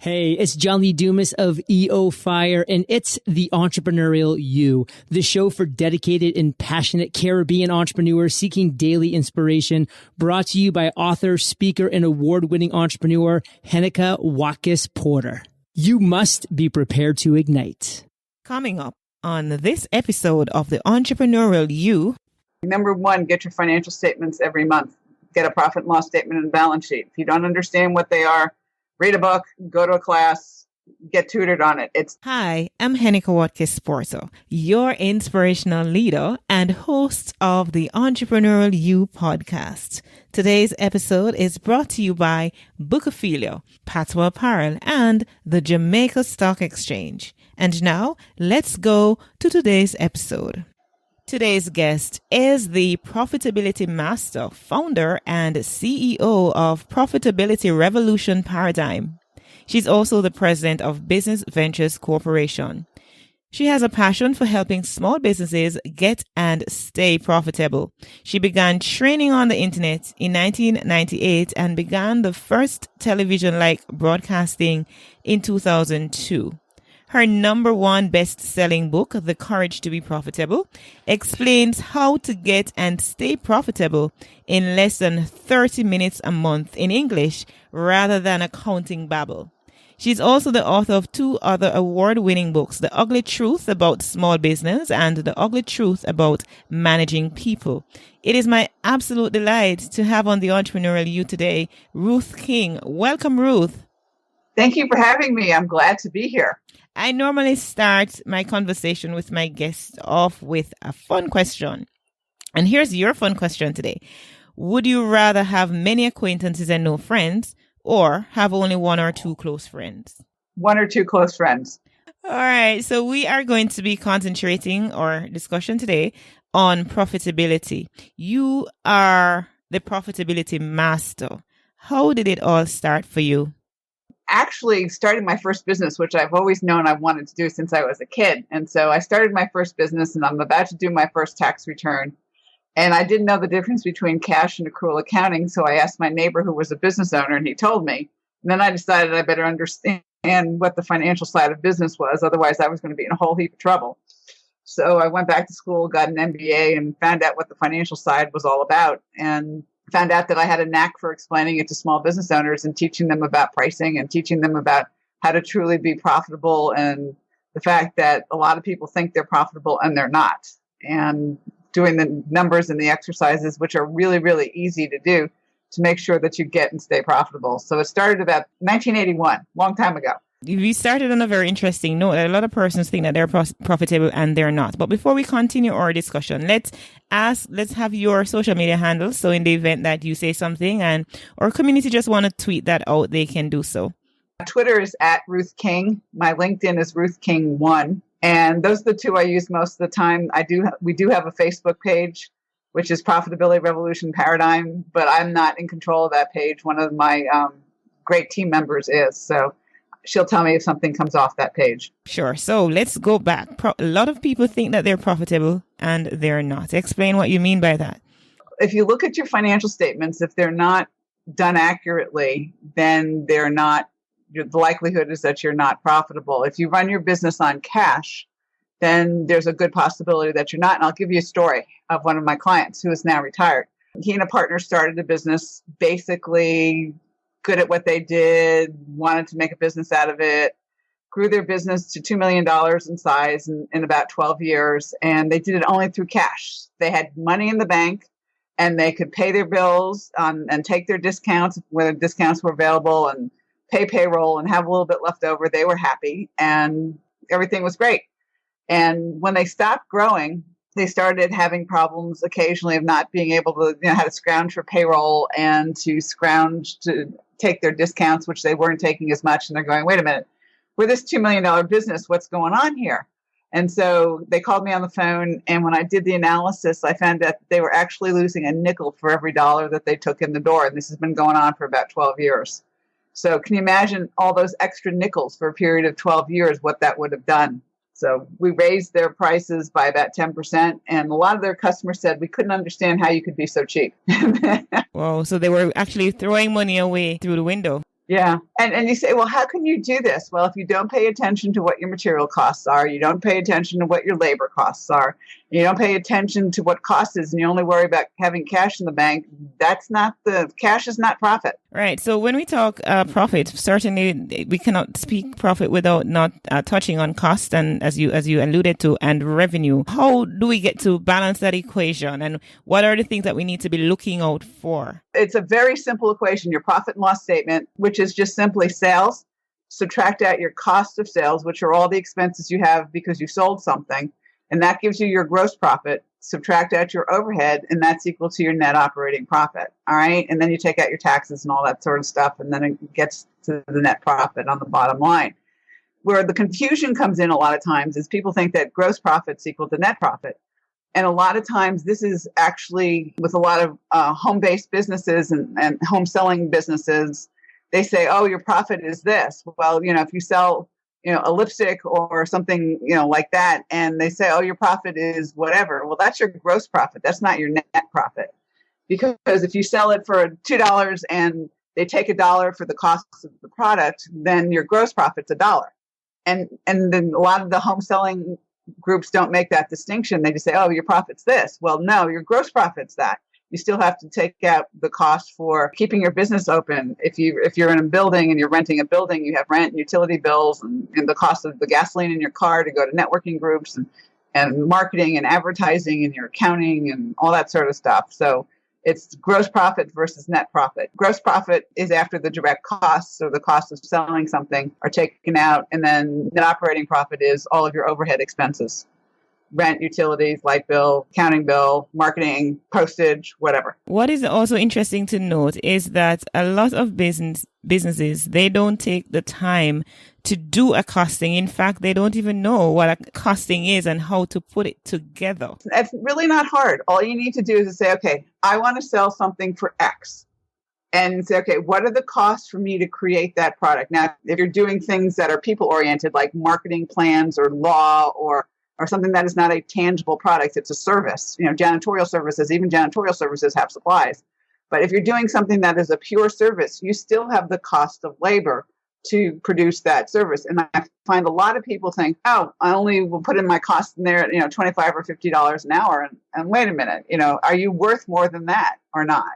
Hey, it's John Lee Dumas of EO Fire, and it's the Entrepreneurial You, the show for dedicated and passionate Caribbean entrepreneurs seeking daily inspiration, brought to you by author, speaker, and award-winning entrepreneur Heneka Watkis-Porter. You must be prepared to ignite. Coming up on this episode of the Entrepreneurial You. Number one, get your financial statements every month. Get a profit and loss statement and balance sheet. If you don't understand what they are, read a book, go to a class, get tutored on it. Hi, I'm Heneka Watkis-Porter, your inspirational leader and host of the Entrepreneurial You podcast. Today's episode is brought to you by Bookophilia, Patois Apparel, and the Jamaica Stock Exchange. And now, let's go to today's episode. Today's guest is the Profitability Master, founder and CEO of Profitability Revolution Paradigm. She's also the president of Business Ventures Corporation. She has a passion for helping small businesses get and stay profitable. She began training on the internet in 1998 and began the first television-like broadcasting in 2002. Her number one best-selling book, The Courage to be Profitable, explains how to get and stay profitable in less than 30 minutes a month in English rather than accounting babble. She's also the author of two other award-winning books, The Ugly Truth About Small Business and The Ugly Truth About Managing People. It is my absolute delight to have on the Entrepreneurial You today, Ruth King. Welcome, Ruth. Thank you for having me. I'm glad to be here. I normally start my conversation with my guests off with a fun question. And here's your fun question today. Would you rather have many acquaintances and no friends, or have only one or two close friends? One or two close friends. All right. So we are going to be concentrating our discussion today on profitability. You are the profitability master. How did it all start for you? Actually started my first business, which I've always known I wanted to do since I was a kid. And so I started my first business and I'm about to do my first tax return. And I didn't know the difference between cash and accrual accounting. So I asked my neighbor who was a business owner and he told me. And then I decided I better understand what the financial side of business was. Otherwise I was going to be in a whole heap of trouble. So I went back to school, got an MBA and found out what the financial side was all about. And found out that I had a knack for explaining it to small business owners and teaching them about pricing and teaching them about how to truly be profitable and the fact that a lot of people think they're profitable and they're not. And doing the numbers and the exercises, which are really, really easy to do to make sure that you get and stay profitable. So it started about 1981, long time ago. We started on a very interesting note. A lot of persons think that they're profitable and they're not. But before we continue our discussion, let's have your social media handles. So in the event that you say something and our community just want to tweet that out, they can do so. Twitter is at Ruth King. My LinkedIn is Ruth King 1. And those are the two I use most of the time. We do have a Facebook page, which is Profitability Revolution Paradigm, but I'm not in control of that page. One of my great team members is. So she'll tell me if something comes off that page. Sure. So let's go back. A lot of people think that they're profitable and they're not. Explain what you mean by that. If you look at your financial statements, if they're not done accurately, then they're not. The likelihood is that you're not profitable. If you run your business on cash, then there's a good possibility that you're not. And I'll give you a story of one of my clients who is now retired. He and a partner started a business, basically good at what they did, wanted to make a business out of it, grew their business to $2 million in size in about 12 years. And they did it only through cash. They had money in the bank and they could pay their bills and take their discounts, whether discounts were available, and pay payroll and have a little bit left over. They were happy and everything was great. And when they stopped growing, they started having problems occasionally of not being able to, how to scrounge for payroll and to scrounge to take their discounts, which they weren't taking as much. And they're going, wait a minute, we're this $2 million business. What's going on here? And so they called me on the phone. And when I did the analysis, I found out that they were actually losing a nickel for every dollar that they took in the door. And this has been going on for about 12 years. So can you imagine all those extra nickels for a period of 12 years, what that would have done? So we raised their prices by about 10%. And a lot of their customers said, we couldn't understand how you could be so cheap. Wow. So they were actually throwing money away through the window. Yeah. And you say, well, how can you do this? Well, if you don't pay attention to what your material costs are, you don't pay attention to what your labor costs are, you don't pay attention to what cost is, and you only worry about having cash in the bank, cash is not profit. Right. So when we talk profit, certainly we cannot speak profit without not touching on cost and as you alluded to, and revenue. How do we get to balance that equation, and what are the things that we need to be looking out for? It's a very simple equation, your profit and loss statement, which is just simply sales, subtract out your cost of sales, which are all the expenses you have because you sold something, and that gives you your gross profit. Subtract out your overhead, and that's equal to your net operating profit. All right. And then you take out your taxes and all that sort of stuff, and then it gets to the net profit on the bottom line. Where the confusion comes in a lot of times is people think that gross profit's equal to net profit. And a lot of times this is actually with a lot of home-based businesses and home selling businesses, they say, oh, your profit is this. Well, if you sell a lipstick or something, like that, and they say, oh, your profit is whatever. Well, that's your gross profit. That's not your net profit. Because if you sell it for $2 and they take $1 for the cost of the product, then your gross profit's $1. And then a lot of the home selling groups don't make that distinction. They just say, oh, your profit's this. Well, no, your gross profit's that. You still have to take out the cost for keeping your business open. If you're in a building and you're renting a building, you have rent and utility bills and the cost of the gasoline in your car to go to networking groups and marketing and advertising and your accounting and all that sort of stuff. So it's gross profit versus net profit. Gross profit is after the direct costs or the cost of selling something are taken out. And then net operating profit is all of your overhead expenses. Rent, utilities, light bill, accounting bill, marketing, postage, whatever. What is also interesting to note is that a lot of businesses, they don't take the time to do a costing. In fact, they don't even know what a costing is and how to put it together. It's really not hard. All you need to do is to say, okay, I want to sell something for X. And say, okay, what are the costs for me to create that product? Now, if you're doing things that are people-oriented, like marketing plans or law or something that is not a tangible product, it's a service. Janitorial services have supplies. But if you're doing something that is a pure service, you still have the cost of labor to produce that service. And I find a lot of people think, oh, I only will put in my cost in there at, $25 or $50 an hour. And wait a minute, are you worth more than that or not?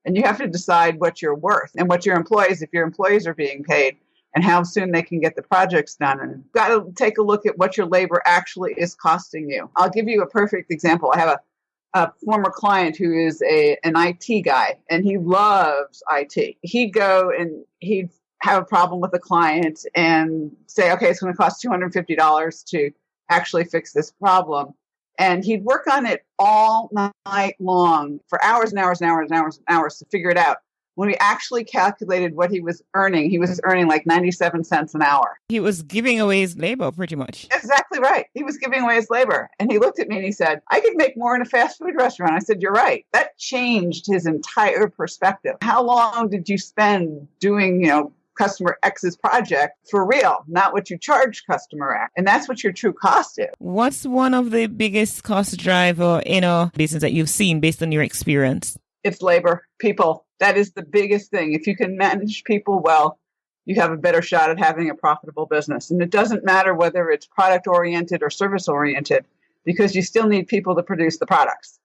And you have to decide what you're worth and what your employees, if your employees are being paid, and how soon they can get the projects done. And you've got to take a look at what your labor actually is costing you. I'll give you a perfect example. I have a former client who is an IT guy, and he loves IT. He'd go and he'd have a problem with a client and say, okay, it's going to cost $250 to actually fix this problem. And he'd work on it all night long for hours and hours and hours and hours and hours to figure it out. When we actually calculated what he was earning like 97 cents an hour. He was giving away his labor pretty much. Exactly right. He was giving away his labor. And he looked at me and he said, I could make more in a fast food restaurant. I said, you're right. That changed his entire perspective. How long did you spend doing, customer X's project for real, not what you charge customer X? And that's what your true cost is. What's one of the biggest cost driver in a business that you've seen based on your experience? It's labor, people. That is the biggest thing. If you can manage people well, you have a better shot at having a profitable business. And it doesn't matter whether it's product-oriented or service-oriented, because you still need people to produce the products.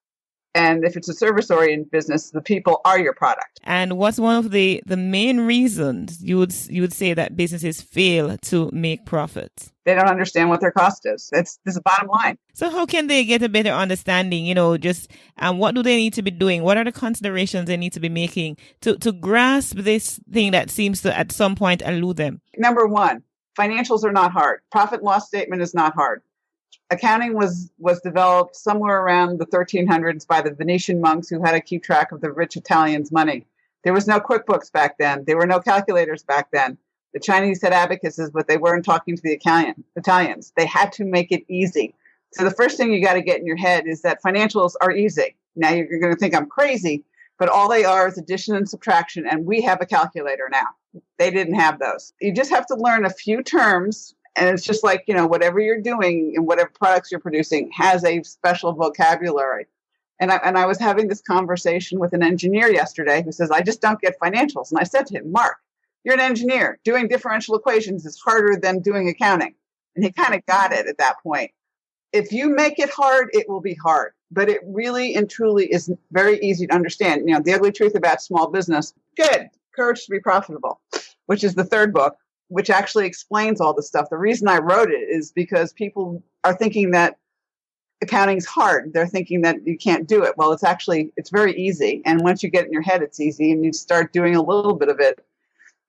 And if it's a service-oriented business, the people are your product. And what's one of the main reasons you would say that businesses fail to make profits? They don't understand what their cost is. It's the bottom line. So how can they get a better understanding, what do they need to be doing? What are the considerations they need to be making to grasp this thing that seems to at some point elude them? Number one, financials are not hard. Profit and loss statement is not hard. Accounting was developed somewhere around the 1300s by the Venetian monks who had to keep track of the rich Italians' money. There was no QuickBooks back then. There were no calculators back then. The Chinese had abacuses, but they weren't talking to the Italians. They had to make it easy. So the first thing you got to get in your head is that financials are easy. Now you're going to think I'm crazy, but all they are is addition and subtraction, and we have a calculator now. They didn't have those. You just have to learn a few terms. And it's just like, whatever you're doing and whatever products you're producing has a special vocabulary. And I was having this conversation with an engineer yesterday who says, I just don't get financials. And I said to him, Mark, You're an engineer. Doing differential equations is harder than doing accounting. And he kind of got it at that point. If you make it hard, it will be hard. But it really and truly is very easy to understand. The ugly truth about small business. Good. Courage to be Profitable, which is the third book, which actually explains all this stuff. The reason I wrote it is because people are thinking that accounting's hard. They're thinking that you can't do it. Well, it's very easy. And once you get it in your head, it's easy. And you start doing a little bit of it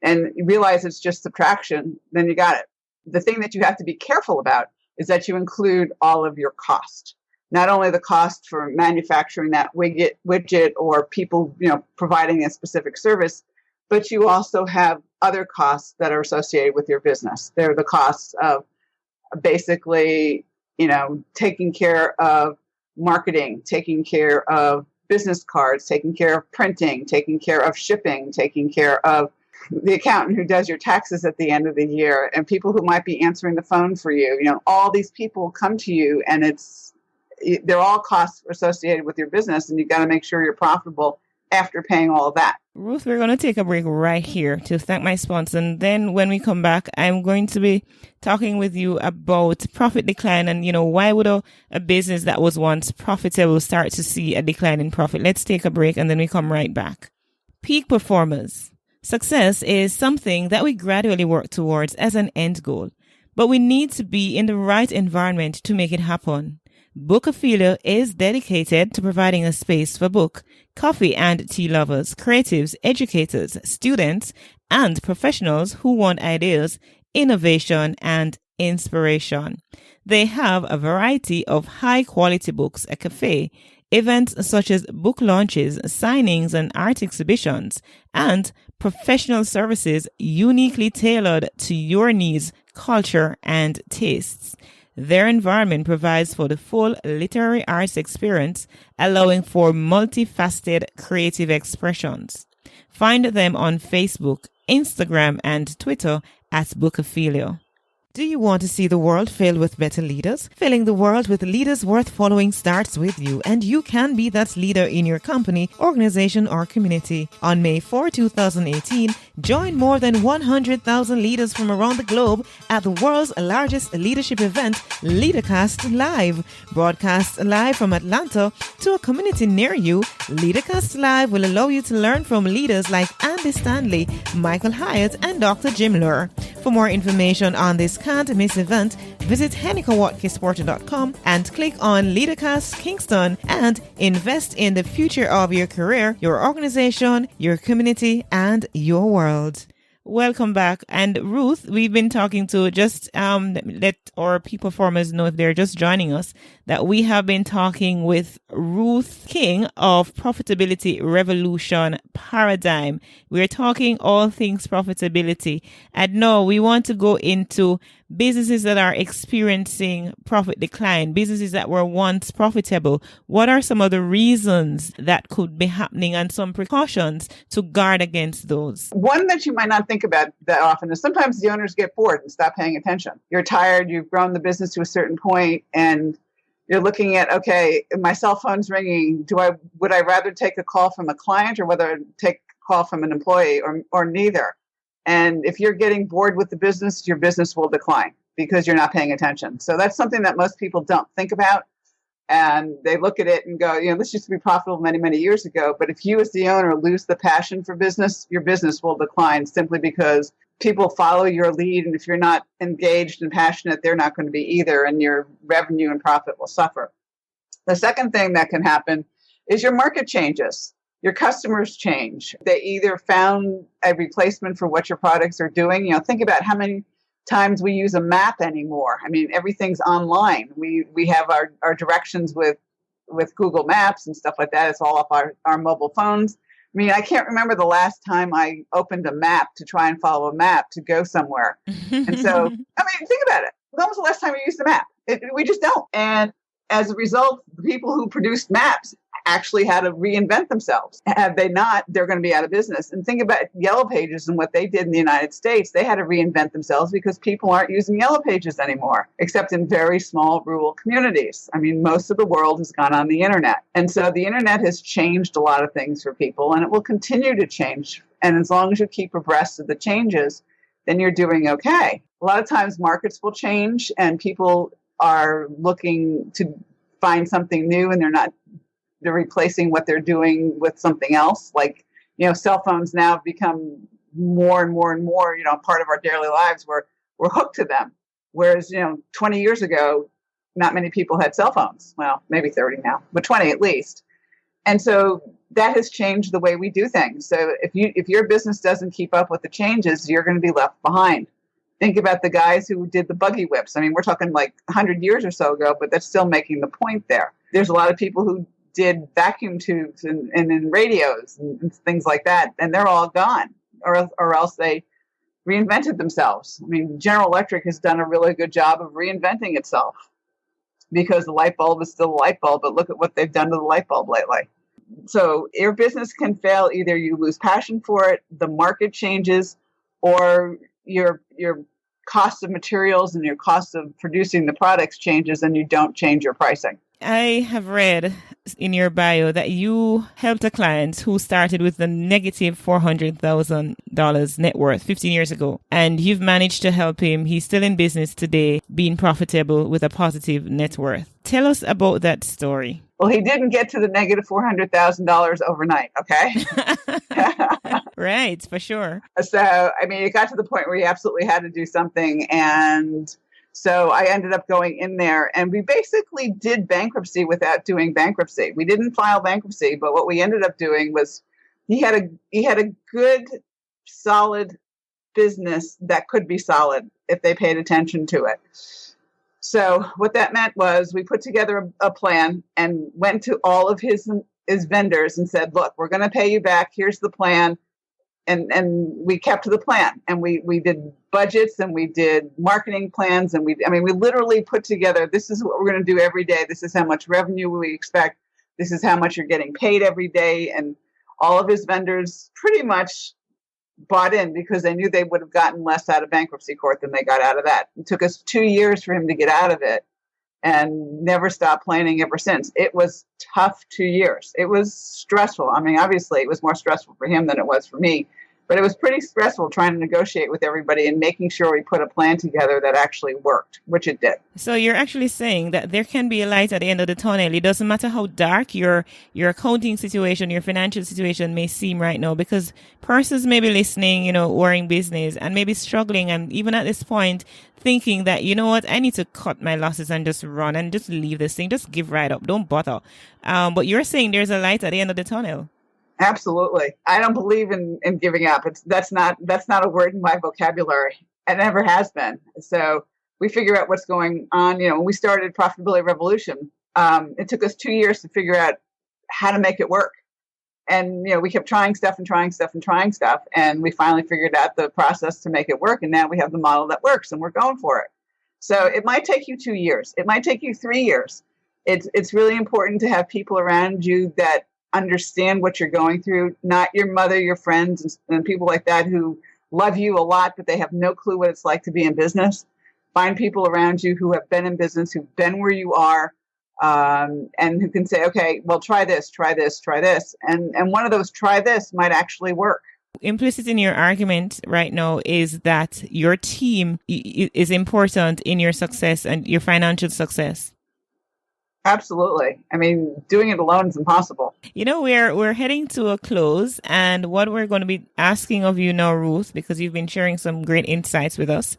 and you realize it's just subtraction, then you got it. The thing that you have to be careful about is that you include all of your cost. Not only the cost for manufacturing that widget or people, providing a specific service, but you also have other costs that are associated with your business. They're the costs of basically, taking care of marketing, taking care of business cards, taking care of printing, taking care of shipping, taking care of the accountant who does your taxes at the end of the year, and people who might be answering the phone for you. All these people come to you, and they're all costs associated with your business, and you've got to make sure you're profitable after paying all of that. Ruth, we're going to take a break right here to thank my sponsor. And then when we come back, I'm going to be talking with you about profit decline and, why would a business that was once profitable start to see a decline in profit? Let's take a break and then we come right back. Peak performers. Success is something that we gradually work towards as an end goal, but we need to be in the right environment to make it happen. Bookophilia is dedicated to providing a space for book, coffee, and tea lovers, creatives, educators, students, and professionals who want ideas, innovation, and inspiration. They have a variety of high-quality books, a cafe, events such as book launches, signings, and art exhibitions, and professional services uniquely tailored to your needs, culture, and tastes. Their environment provides for the full literary arts experience, allowing for multifaceted creative expressions. Find them on Facebook, Instagram, and Twitter at Bookophilia. Do you want to see the world filled with better leaders? Filling the world with leaders worth following starts with you, and you can be that leader in your company, organization, or community. On May 4, 2018, join more than 100,000 leaders from around the globe at the world's largest leadership event, LeaderCast Live. Broadcast live from Atlanta to a community near you, LeaderCast Live will allow you to learn from leaders like Andy Stanley, Michael Hyatt, and Dr. Jim Lure. For more information on this can't miss event, visit HenekaWatkis-Porter.com and click on LeaderCast Kingston and invest in the future of your career, your organization, your community, and your world. Welcome back. And Ruth, we've been talking to just let our peak performers know if they're just joining us that we have been talking with Ruth King of Profitability Revolution Paradigm. We're talking all things profitability. And now we want to go into businesses that are experiencing profit decline, businesses that were once profitable. What are some of the reasons that could be happening and some precautions to guard against those? One that you might not think about that often is sometimes the owners get bored and stop paying attention. You're tired, you've grown the business to a certain point, and you're looking at, okay, my cell phone's ringing. Would I rather take a call from a client or whether take a call from an employee or neither? And if you're getting bored with the business, your business will decline because you're not paying attention. So that's something that most people don't think about. And they look at it and go, this used to be profitable many, many years ago. But if you as the owner lose the passion for business, your business will decline simply because people follow your lead. And if you're not engaged and passionate, they're not going to be either. And your revenue and profit will suffer. The second thing that can happen is your market changes. Your customers change. They either found a replacement for what your products are doing. Think about how many times we use a map anymore. I mean, everything's online. We have our directions with Google Maps and stuff like that. It's all off our mobile phones. I mean, I can't remember the last time I opened a map to try and follow a map to go somewhere. And so, think about it. When was the last time you used a map? We just don't. And as a result, the people who produced maps actually had to reinvent themselves. Had they not, they're going to be out of business. And think about Yellow Pages and what they did in the United States. They had to reinvent themselves because people aren't using Yellow Pages anymore, except in very small rural communities. I mean, most of the world has gone on the internet. And so the internet has changed a lot of things for people, and it will continue to change And as long as you keep abreast of the changes, then you're doing okay. A lot of times markets will change and people are looking to find something new and they're replacing what they're doing with something else. Like, cell phones now have become more and more and more, part of our daily lives. We're hooked to them. Whereas, 20 years ago, not many people had cell phones. Well, maybe 30 now, but 20 at least. And so that has changed the way we do things. So if your business doesn't keep up with the changes, you're going to be left behind. Think about the guys who did the buggy whips. I mean, we're talking like 100 years or so ago, but that's still making the point there. There's a lot of people who did vacuum tubes and in radios and things like that, and they're all gone, or else they reinvented themselves. I mean, General Electric has done a really good job of reinventing itself because the light bulb is still a light bulb, but look at what they've done to the light bulb lately. So your business can fail. Either you lose passion for it, the market changes, or your cost of materials and your cost of producing the products changes and you don't change your pricing. I have read in your bio that you helped a client who started with the negative $400,000 net worth 15 years ago, and you've managed to help him. He's still in business today, being profitable with a positive net worth. Tell us about that story. Well, he didn't get to the negative $400,000 overnight, okay? Right, for sure. So, I mean, it got to the point where he absolutely had to do something, and so I ended up going in there, and we basically did bankruptcy without doing bankruptcy. We didn't file bankruptcy, but what we ended up doing was he had a good, solid business that could be solid if they paid attention to it. So what that meant was we put together a plan and went to all of his vendors and said, look, we're going to pay you back. Here's the plan. And we kept to the plan, and we did budgets and we did marketing plans. And we literally put together, this is what we're going to do every day. This is how much revenue we expect. This is how much you're getting paid every day. And all of his vendors pretty much bought in because they knew they would have gotten less out of bankruptcy court than they got out of that. It took us 2 years for him to get out of it and never stopped planning ever since. It was tough 2 years. It was stressful. I mean, obviously it was more stressful for him than it was for me, but it was pretty stressful trying to negotiate with everybody and making sure we put a plan together that actually worked, which it did. So you're actually saying that there can be a light at the end of the tunnel. It doesn't matter how dark your accounting situation, your financial situation may seem right now, because persons may be listening, who are in business and maybe struggling, and even at this point thinking that, you know what, I need to cut my losses and just run and just leave this thing, just give right up, don't bother. But you're saying there's a light at the end of the tunnel. Absolutely. I don't believe in giving up. That's not a word in my vocabulary. It never has been. So we figure out what's going on. When we started Profitability Revolution, it took us 2 years to figure out how to make it work. And, we kept trying stuff. And we finally figured out the process to make it work. And now we have the model that works and we're going for it. So it might take you 2 years. It might take you 3 years. It's really important to have people around you that understand what you're going through, not your mother, your friends, and people like that who love you a lot, but they have no clue what it's like to be in business. Find people around you who have been in business, who've been where you are, and who can say, okay, well, try this. And one of those try this might actually work. Implicit in your argument right now is that your team is important in your success and your financial success. Absolutely. I mean, doing it alone is impossible. We're heading to a close, and what we're going to be asking of you now, Ruth, because you've been sharing some great insights with us,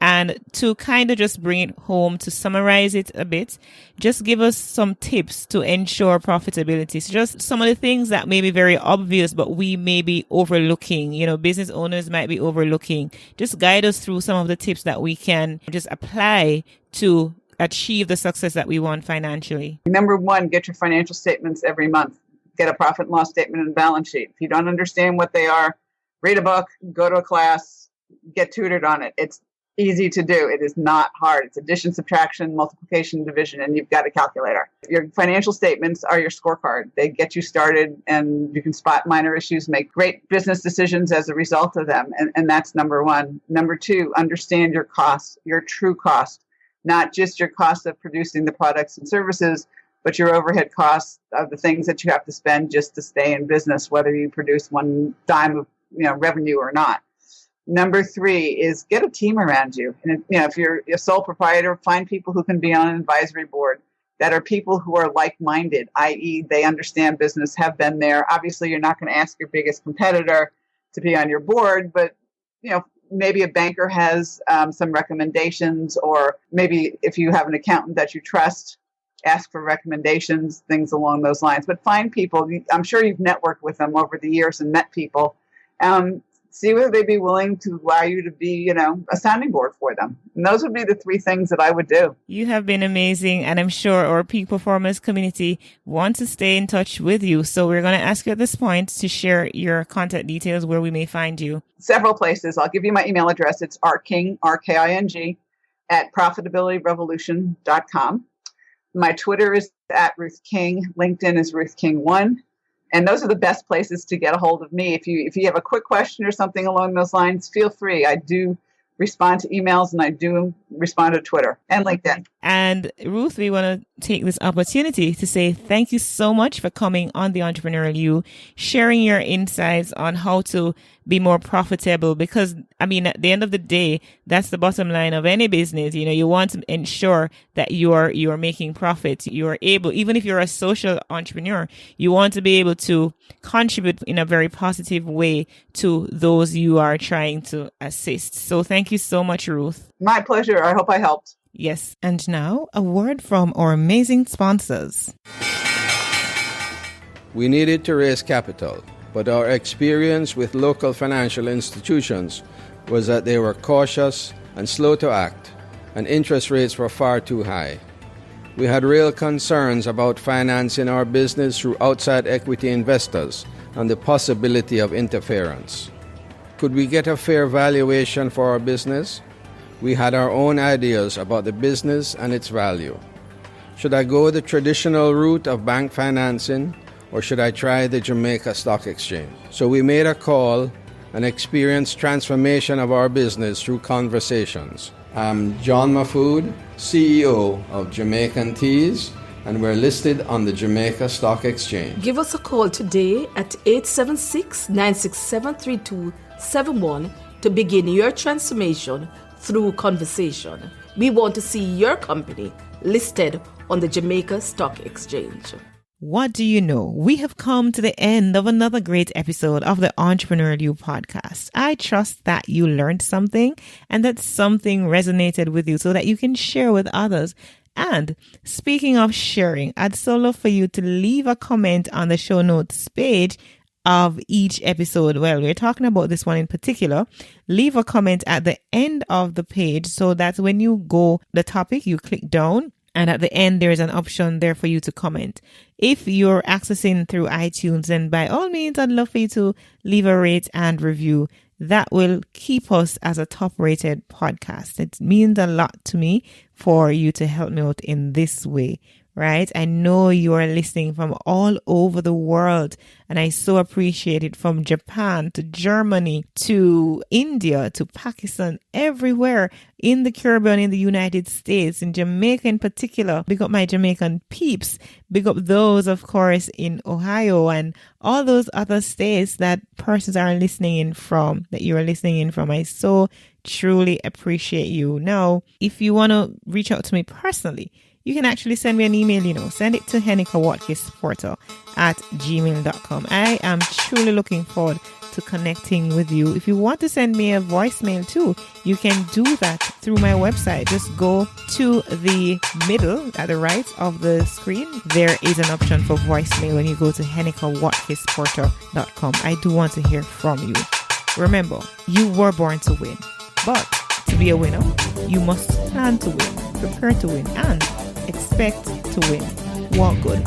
and to kind of just bring it home, to summarize it a bit, just give us some tips to ensure profitability. So just some of the things that may be very obvious, but we may be overlooking, business owners might be overlooking. Just guide us through some of the tips that we can just apply to achieve the success that we want financially. Number one, get your financial statements every month. Get a profit and loss statement and balance sheet. If you don't understand what they are, read a book, go to a class, get tutored on it. It's easy to do. It is not hard. It's addition, subtraction, multiplication, division, and you've got a calculator. Your financial statements are your scorecard. They get you started, and you can spot minor issues, make great business decisions as a result of them. And that's number one. Number two, understand your costs, your true cost. Not just your cost of producing the products and services, but your overhead costs of the things that you have to spend just to stay in business, whether you produce one dime of revenue or not. Number 3 is get a team around you. And if you're a sole proprietor, find people who can be on an advisory board that are people who are like-minded, i.e. they understand business, have been there. Obviously, you're not going to ask your biggest competitor to be on your board, but maybe a banker has some recommendations, or maybe if you have an accountant that you trust, ask for recommendations, things along those lines. But find people. I'm sure you've networked with them over the years and met people. See whether they'd be willing to allow you to be, a sounding board for them. And those would be the 3 things that I would do. You have been amazing, and I'm sure our peak performance community wants to stay in touch with you. So we're going to ask you at this point to share your contact details where we may find you. Several places. I'll give you my email address. It's rking, R-K-I-N-G, at profitabilityrevolution.com. My Twitter is at Ruth King. LinkedIn is Ruth King 1. And those are the best places to get a hold of me. If you have a quick question or something along those lines, feel free. I do respond to emails, and I do respond to Twitter and LinkedIn. And Ruth, we want to take this opportunity to say thank you so much for coming on the Entrepreneurial You, sharing your insights on how to be more profitable, because at the end of the day, that's the bottom line of any business. You want to ensure that you're making profits. You're able, even if you're a social entrepreneur, you want to be able to contribute in a very positive way to those you are trying to assist. So thank you so much, Ruth. My pleasure. I hope I helped. Yes. And now a word from our amazing sponsors. We needed to raise capital, but our experience with local financial institutions was that they were cautious and slow to act, and interest rates were far too high. We had real concerns about financing our business through outside equity investors and the possibility of interference. Could we get a fair valuation for our business? We had our own ideas about the business and its value. Should I go the traditional route of bank financing, or should I try the Jamaica Stock Exchange? So we made a call and experienced transformation of our business through conversations. I'm John Mahfood, CEO of Jamaican Teas, and we're listed on the Jamaica Stock Exchange. Give us a call today at 876-967-3271 to begin your transformation through conversation. We want to see your company listed on the Jamaica Stock Exchange. What do you know? We have come to the end of another great episode of the Entrepreneurial You podcast. I trust that you learned something and that something resonated with you so that you can share with others. And speaking of sharing, I'd so love for you to leave a comment on the show notes page of each episode. Well, we're talking about this one in particular. Leave a comment at the end of the page so that when you go the topic, you click down, and at the end, there is an option there for you to comment. If you're accessing through iTunes, then by all means, I'd love for you to leave a rate and review. That will keep us as a top-rated podcast. It means a lot to me for you to help me out in this way, right? I know you are listening from all over the world, and I so appreciate it, from Japan to Germany to India to Pakistan, everywhere in the Caribbean, in the United States, in Jamaica in particular. Big up my Jamaican peeps. Big up those, of course, in Ohio and all those other states that persons are listening in from, that you are listening in from. I so truly appreciate you. Now, if you want to reach out to me personally, you can actually send me an email, send it to Heneka Watkis-Porter at gmail.com. I am truly looking forward to connecting with you. If you want to send me a voicemail too, you can do that through my website. Just go to the middle at the right of the screen. There is an option for voicemail when you go to HenekaWatkis-Porter.com. I do want to hear from you. Remember, you were born to win, but to be a winner, you must plan to win, prepare to win, and expect to win. Walk good.